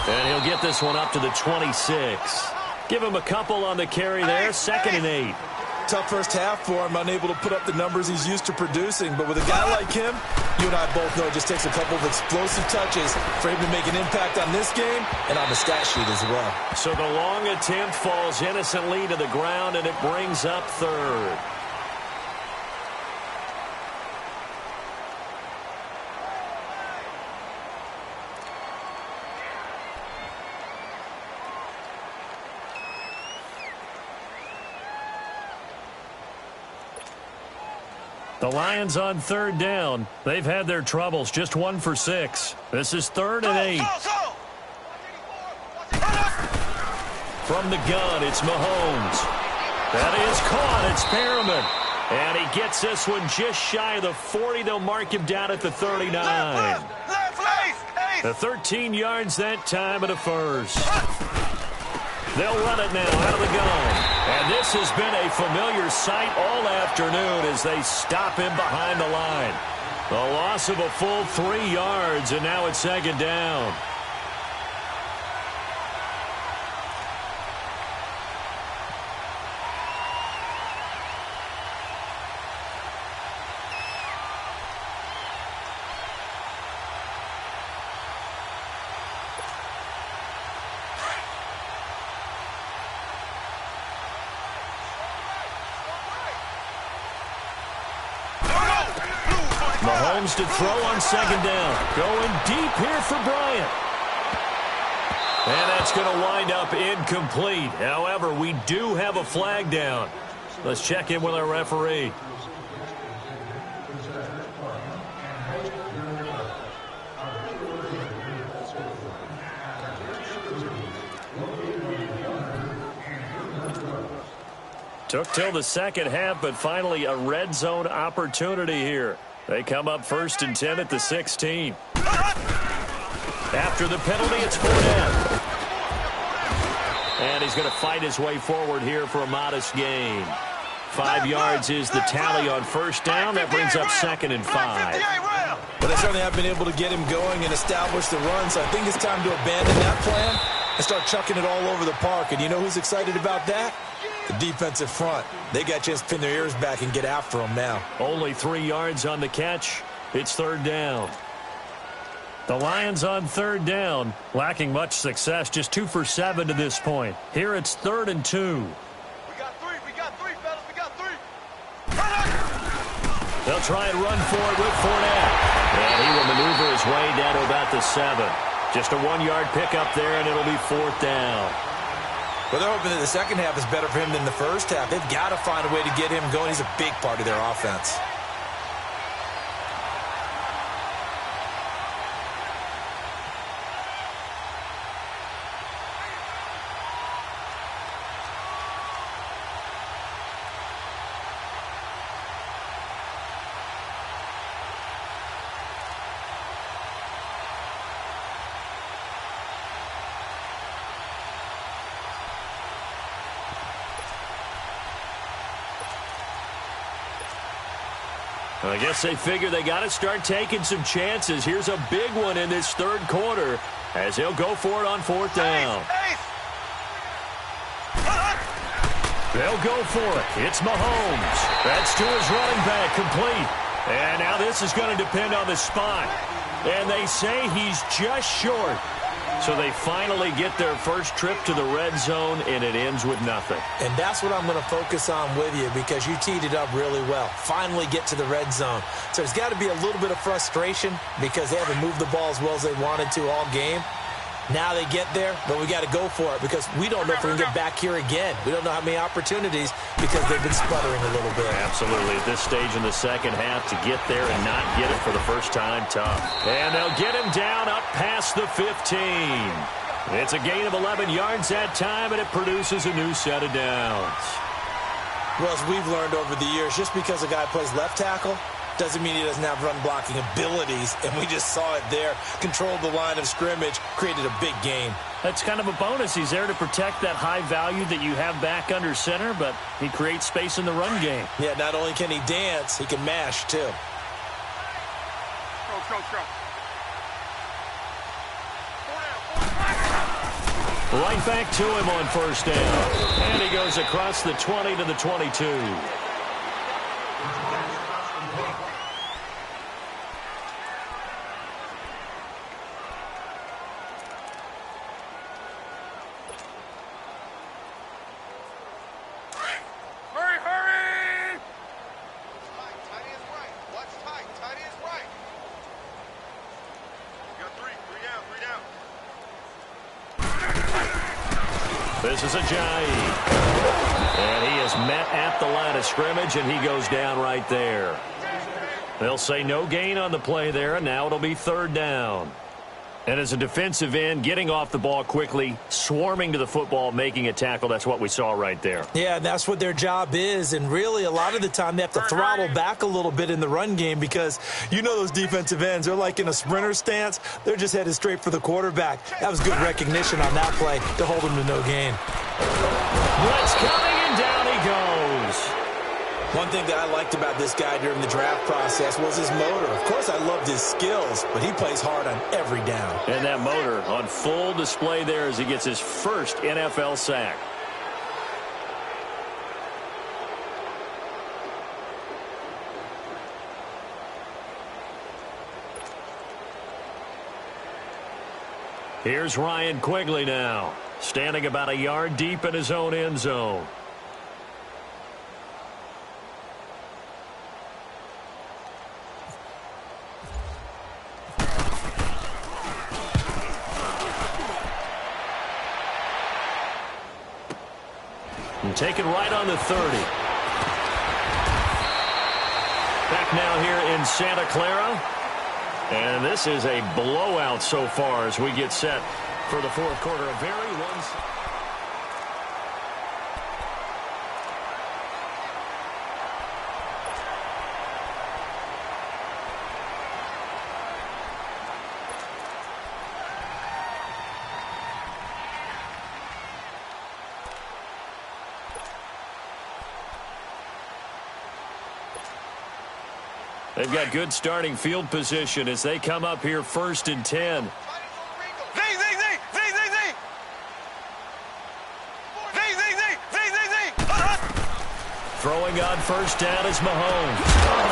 And he'll get this one up to the 26. Give him a couple on the carry there. 2nd and 8. Tough first half for him, unable to put up the numbers he's used to producing. But with a guy like him, you and I both know it just takes a couple of explosive touches for him to make an impact on this game and on the stat sheet as well. So the long attempt falls innocently to the ground, and it brings up 3rd. The Lions on 3rd down. They've had their troubles, just 1 for 6. This is 3rd and 8. From the gun, it's Mahomes. That is caught. It's Perriman. And he gets this one just shy of the 40. They'll mark him down at the 39. The 13 yards that time and a first. They'll run it now out of the gun. And this has been a familiar sight all afternoon as they stop him behind the line. The loss of a full 3 yards, and now it's 2nd down. Mahomes to throw on 2nd down. Going deep here for Bryant. And that's going to wind up incomplete. However, we do have a flag down. Let's check in with our referee. Took till the second half, but finally a red zone opportunity here. They come up 1st and 10 at the 16. After the penalty, it's Fournette. And he's going to fight his way forward here for a modest gain. 5 yards is the tally on 1st down. That brings up 2nd and 5. But they certainly have been able to get him going and establish the run, so I think it's time to abandon that plan and start chucking it all over the park. And you know who's excited about that? The defensive front. They got a chance to pin their ears back and get after him now. Only 3 yards on the catch. It's 3rd down. The Lions on 3rd down, lacking much success, just 2 for 7 to this point. Here it's 3rd and 2. We got 3, fellas, we got 3. They'll try and run for it with Fournette. And he will maneuver his way down to about the 7. Just a 1-yard pickup there, and it'll be 4th down. Well, they're hoping that the second half is better for him than the first half. They've got to find a way to get him going. He's a big part of their offense. I guess they figure they got to start taking some chances. Here's a big one in this 3rd quarter as he'll go for it on 4th down. They'll go for it. It's Mahomes. That's to his running back, complete. And now this is going to depend on the spot. And they say he's just short. So they finally get their first trip to the red zone, and it ends with nothing. And that's what I'm going to focus on with you because you teed it up really well. Finally get to the red zone. So there's got to be a little bit of frustration because they haven't moved the ball as well as they wanted to all game. Now they get there, but we got to go for it because we don't know if we're going to get back here again. We don't know how many opportunities because they've been sputtering a little bit. Absolutely. At this stage in the second half, to get there and not get it for the first time, tough. And they'll get him down up past the 15. It's a gain of 11 yards that time, and it produces a new set of downs. Well, as we've learned over the years, just because a guy plays left tackle doesn't mean he doesn't have run-blocking abilities, and we just saw it there. Controlled the line of scrimmage, created a big game. That's kind of a bonus. He's there to protect that high value that you have back under center, but he creates space in the run game. Yeah, not only can he dance, he can mash, too. Go. Right back to him on first down. And he goes across the 20 to the 22. Hurry! Tight is right. Watch tight. Tight is right. You got three down. This is Ajayi. And he is met at the line of scrimmage, and he goes down right there. They'll say no gain on the play there, and now it'll be third down. And as a defensive end, getting off the ball quickly, swarming to the football, making a tackle, that's what we saw right there. Yeah, that's what their job is, and really a lot of the time they have to throttle back a little bit in the run game because you know those defensive ends, they're like in a sprinter stance. They're just headed straight for the quarterback. That was good recognition on that play to hold him to no gain. Blitz coming, and down he goes. One thing that I liked about this guy during the draft process was his motor. Of course, I loved his skills, but he plays hard on every down. And that motor on full display there as he gets his first NFL sack. Here's Ryan Quigley now, standing about a yard deep in his own end zone. And taken right on the 30. Back now here in Santa Clara. And this is a blowout so far as we get set for the fourth quarter. A very They've got good starting field position as they come up here first and 10. Throwing on first down is Mahomes.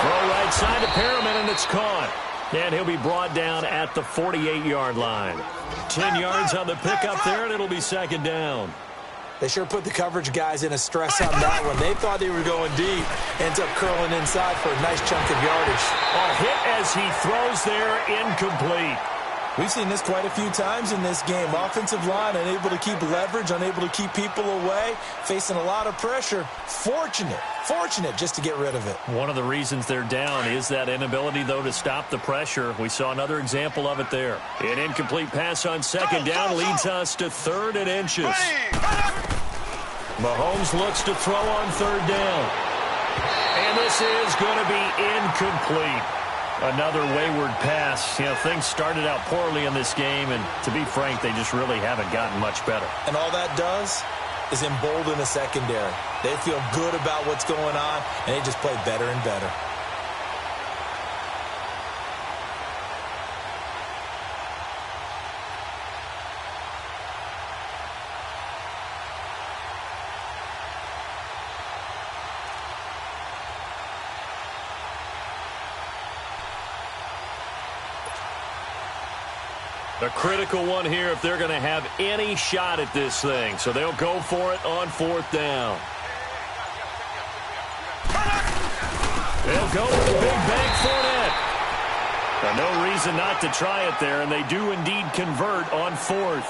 Throw right side to Perriman, and it's caught. And he'll be brought down at the 48-yard line. 10 yards on the pickup there, and it'll be second down. They sure put the coverage guys in a stress on that one. They thought they were going deep. Ends up curling inside for a nice chunk of yardage. A hit as he throws there, incomplete. We've seen this quite a few times in this game. Offensive line unable to keep leverage, unable to keep people away, facing a lot of pressure. Fortunate just to get rid of it. One of the reasons they're down is that inability, though, to stop the pressure. We saw another example of it there. An incomplete pass on second down leads us to 3rd and inches. Mahomes looks to throw on third down. And this is going to be incomplete. Another wayward pass. You know, things started out poorly in this game, and to be frank, they just really haven't gotten much better. And all that does is embolden the secondary. They feel good about what's going on, and they just play better and better. A critical one here if they're going to have any shot at this thing. So they'll go for it on 4th down. They'll go with the big bank Fournette. Now, no reason not to try it there, and they do indeed convert on 4th.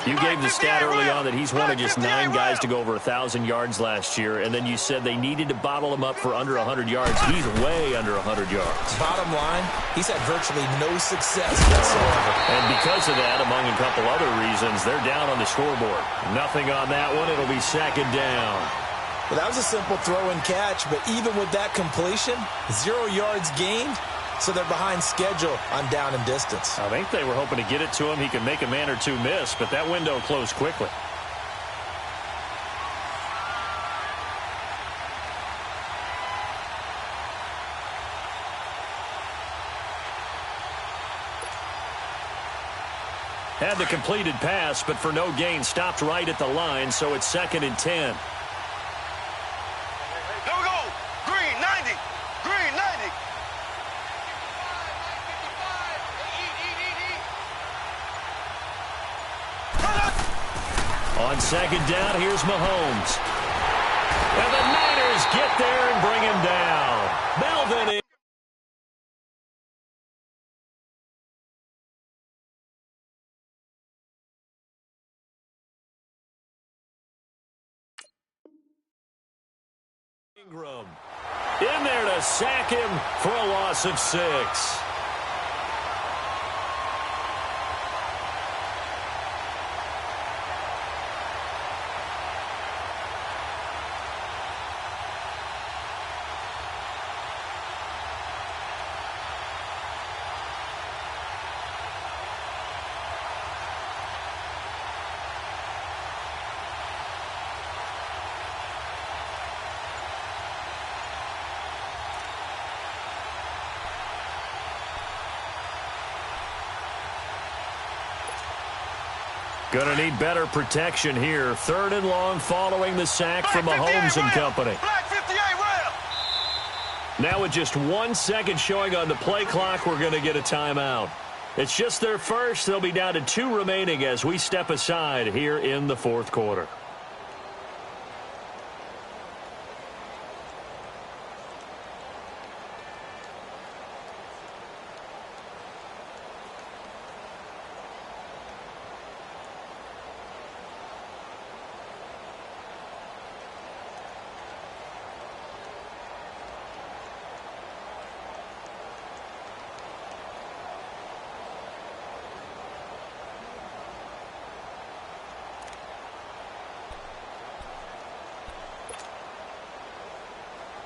You gave the stat early on that he's one of just 9 guys to go over 1,000 yards last year, and then you said they needed to bottle him up for under 100 yards. He's way under 100 yards. Bottom line, he's had virtually no success whatsoever. And because of that, among a couple other reasons, they're down on the scoreboard. Nothing on that one. It'll be 2nd down. Well, that was a simple throw and catch, but even with that completion, 0 yards gained. So they're behind schedule on down and distance. I think they were hoping to get it to him. He could make a man or two miss, but that window closed quickly. Had the completed pass, but for no gain, stopped right at the line, so it's 2nd and 10. Here we go. Green 90. Green 90. On 2nd down, here's Mahomes. And the Niners get there and bring him down. Melvin in. Ingram in there to sack him for a loss of 6. Going to need better protection here. 3rd and long following the sack from Mahomes and company. Black 58 rail. Now with just 1 second showing on the play clock, we're going to get a timeout. It's just their first. They'll be down to 2 remaining as we step aside here in the 4th quarter.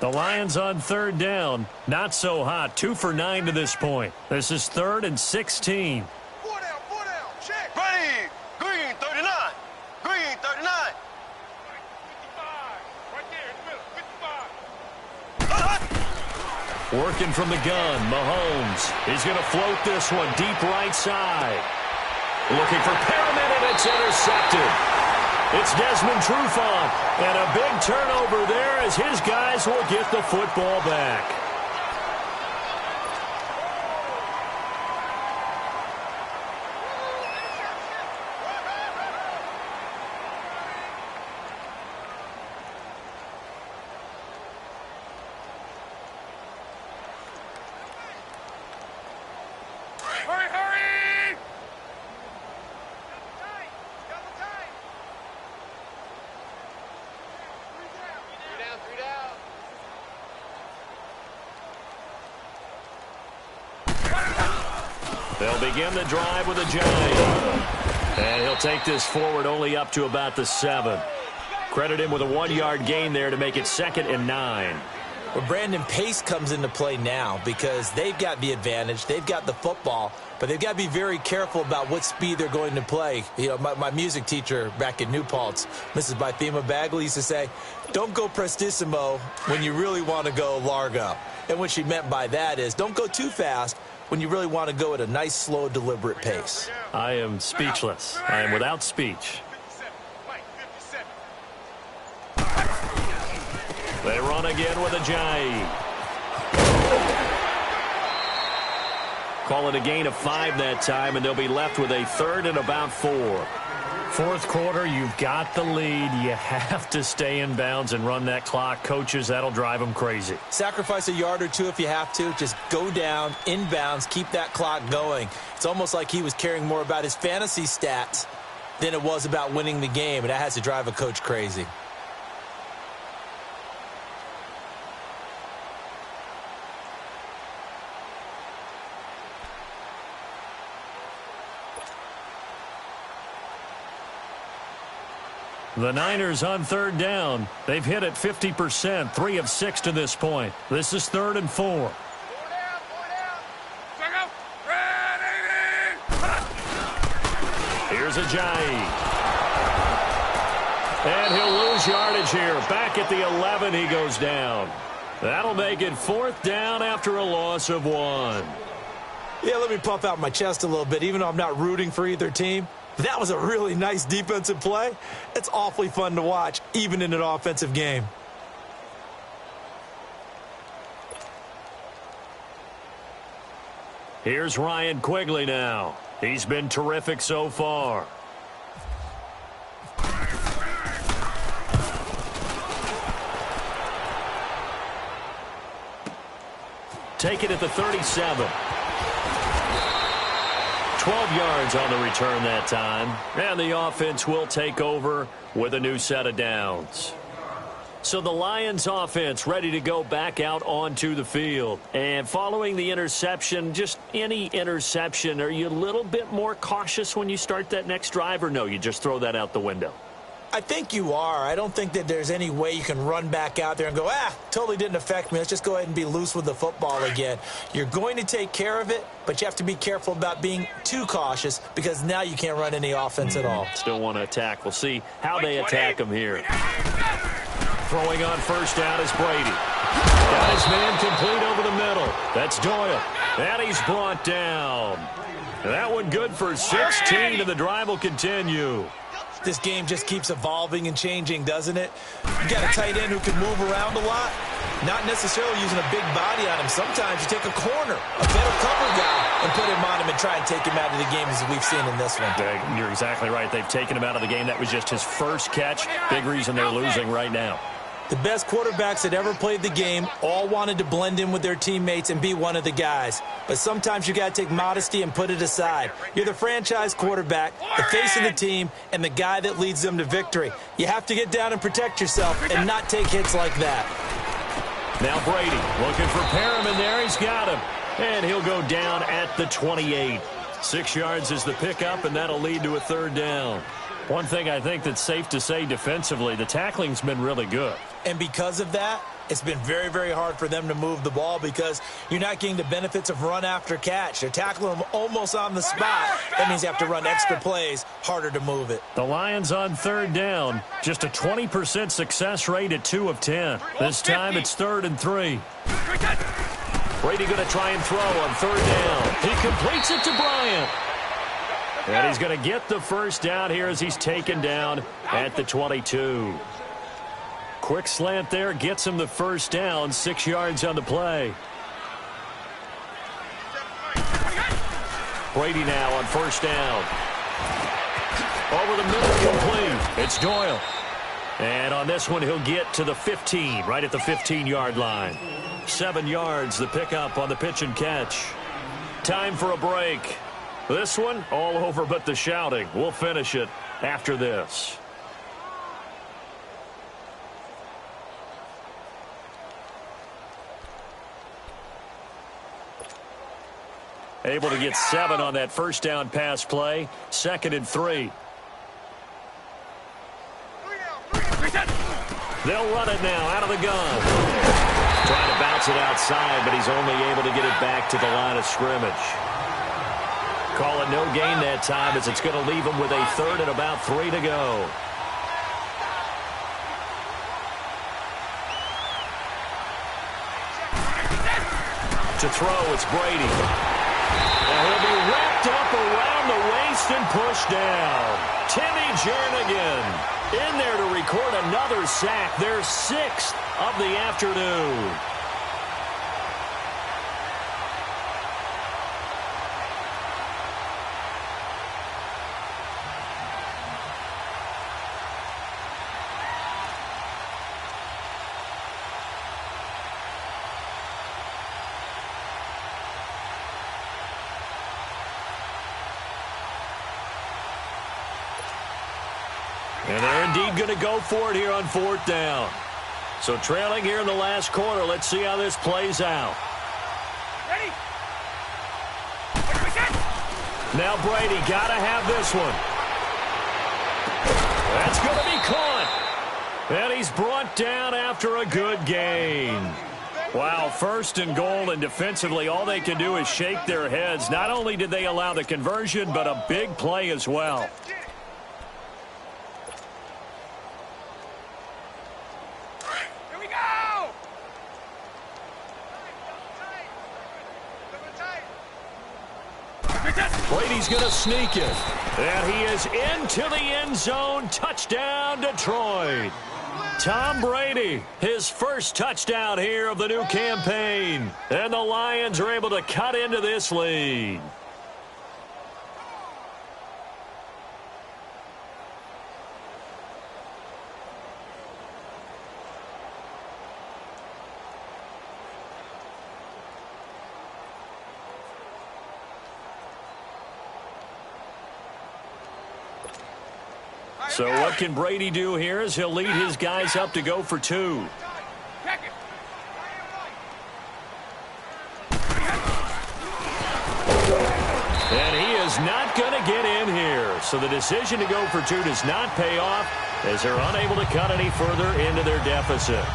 The Lions on 3rd down. Not so hot. 2 for 9 to this point. This is 3rd and 16. 4 down, check. Ready. Green 39. Green 39. 55. Right there in the middle. 55. Working from the gun, Mahomes. He's going to float this one deep right side. Looking for Perriman, and it's intercepted. It's Desmond Trufant, and a big turnover there as his guys will get the football back. Hurry, hurry! Three down. They'll begin the drive with a giant. And he'll take this forward only up to about the 7. Credit him with a 1-yard gain there to make it 2nd and 9. Well, Brandon, pace comes into play now because they've got the advantage. They've got the football, but they've got to be very careful about what speed they're going to play. You know, my music teacher back in New Paltz, Mrs. Bythema Bagley, used to say, don't go prestissimo when you really want to go largo. And what she meant by that is don't go too fast when you really want to go at a nice, slow, deliberate pace. I am speechless. I am without speech. They run again with Ajayi. Call it a gain of 5 that time, and they'll be left with a 3rd and about 4. Fourth quarter, you've got the lead. You have to stay in bounds and run that clock. Coaches, that'll drive them crazy. Sacrifice a yard or two if you have to. Just go down, in bounds, keep that clock going. It's almost like he was caring more about his fantasy stats than it was about winning the game, and that has to drive a coach crazy. The Niners on 3rd down. They've hit it 50%, 3 of 6 to this point. This is 3rd and 4. Here's Ajayi. And he'll lose yardage here. Back at the 11, he goes down. That'll make it 4th down after a loss of 1. Yeah, let me puff out my chest a little bit, even though I'm not rooting for either team. That was a really nice defensive play. It's awfully fun to watch, even in an offensive game. Here's Ryan Quigley now. He's been terrific so far. Take it at the 37. 12 yards on the return that time. And the offense will take over with a new set of downs. So the Lions offense ready to go back out onto the field. And following the interception, just any interception, are you a little bit more cautious when you start that next drive, or no, you just throw that out the window? I think you are. I don't think that there's any way you can run back out there and go, totally didn't affect me. Let's just go ahead and be loose with the football again. You're going to take care of it, but you have to be careful about being too cautious because now you can't run any offense at all. Still want to attack. We'll see how they attack him here. Throwing on 1st down is Brady. Got his man complete over the middle. That's Doyle. And he's brought down. That one good for 16, and the drive will continue. This game just keeps evolving and changing, doesn't it? You got a tight end who can move around a lot, not necessarily using a big body on him. Sometimes you take a corner, a better cover guy, and put him on him and try and take him out of the game as we've seen in this one. You're exactly right. They've taken him out of the game. That was just his first catch. Big reason they're losing right now. The best quarterbacks that ever played the game all wanted to blend in with their teammates and be one of the guys. But sometimes you got to take modesty and put it aside. You're the franchise quarterback, the face of the team, and the guy that leads them to victory. You have to get down and protect yourself and not take hits like that. Now Brady looking for Perriman there. He's got him. And he'll go down at the 28. 6 yards is the pickup, and that'll lead to a 3rd down. One thing I think that's safe to say defensively, the tackling's been really good. And because of that, it's been very, very hard for them to move the ball because you're not getting the benefits of run after catch. They're tackling them almost on the spot. That means you have to run extra plays, harder to move it. The Lions on 3rd down, just a 20% success rate at 2 of 10. This time it's 3rd and 3. Brady going to try and throw on 3rd down. He completes it to Bryant. And he's going to get the 1st down here as he's taken down at the 22. Quick slant there gets him the 1st down, 6 yards on the play. Brady now on 1st down. Over the middle, complete. It's Doyle. And on this one, he'll get to the 15, right at the 15-yard line. 7 yards, the pickup on the pitch and catch. Time for a break. This one, all over but the shouting. We'll finish it after this. Able to get 7 on that 1st down pass play. 2nd and 3. They'll run it now out of the gun. Trying to bounce it outside, but he's only able to get it back to the line of scrimmage. Call it no gain that time as it's going to leave him with a 3rd and about 3 to go. To throw, it's Brady. And he'll be wrapped up around the waist and pushed down. Timmy Jernigan in there to record another sack, their 6th of the afternoon. And they're indeed going to go for it here on 4th down. So trailing here in the last quarter. Let's see how this plays out. Ready? Now Brady got to have this one. That's going to be caught. And he's brought down after a good gain. Wow, 1st and goal, and defensively all they can do is shake their heads. Not only did they allow the conversion, but a big play as well. Here we go! Brady's going to sneak it. And he is into the end zone. Touchdown, Detroit. Tom Brady, his first touchdown here of the new campaign. And the Lions are able to cut into this lead. So what can Brady do here as he'll lead his guys up to go for 2. Check it. And he is not going to get in here. So the decision to go for 2 does not pay off as they're unable to cut any further into their deficit.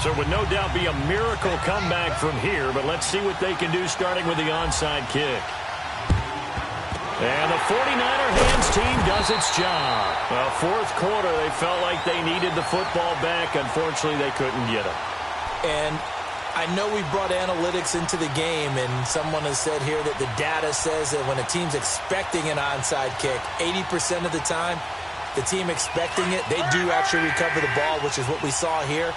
So it would no doubt be a miracle comeback from here, but let's see what they can do starting with the onside kick. And the 49er hands team does its job. Well, 4th quarter, they felt like they needed the football back. Unfortunately, they couldn't get it. And I know we brought analytics into the game, and someone has said here that the data says that when a team's expecting an onside kick, 80% of the time, the team expecting it, they do actually recover the ball, which is what we saw here.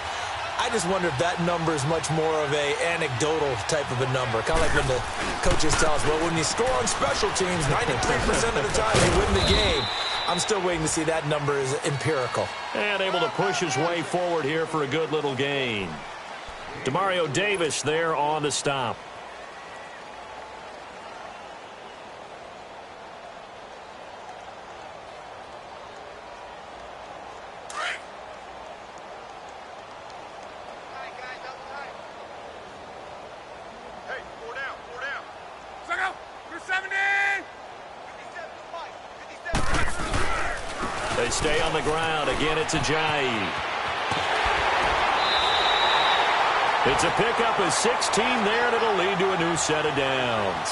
I just wonder if that number is much more of a anecdotal type of a number. Kind of like when the coaches tell us, well, when you score on special teams, 93% of the time you win the game. I'm still waiting to see that number is empirical. And able to push his way forward here for a good little gain. Demario Davis there on the stop. They stay on the ground. Again, it's Ajayi. It's a pickup of 16 there, and it'll lead to a new set of downs.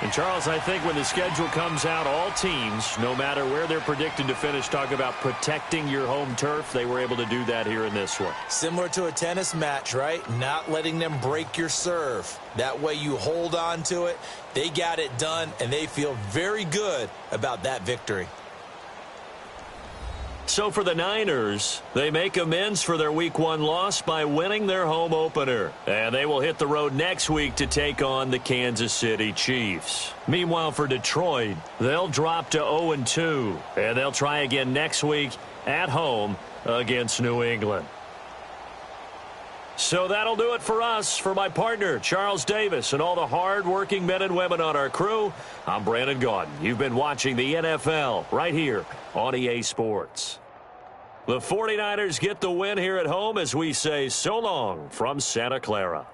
And, Charles, I think when the schedule comes out, all teams, no matter where they're predicted to finish, talk about protecting your home turf. They were able to do that here in this one. Similar to a tennis match, right? Not letting them break your serve. That way you hold on to it. They got it done, and they feel very good about that victory. So for the Niners, they make amends for their Week 1 loss by winning their home opener. And they will hit the road next week to take on the Kansas City Chiefs. Meanwhile, for Detroit, they'll drop to 0-2. And they'll try again next week at home against New England. So that'll do it for us. For my partner, Charles Davis, and all the hard-working men and women on our crew, I'm Brandon Gaudin. You've been watching the NFL right here on EA Sports. The 49ers get the win here at home as we say so long from Santa Clara.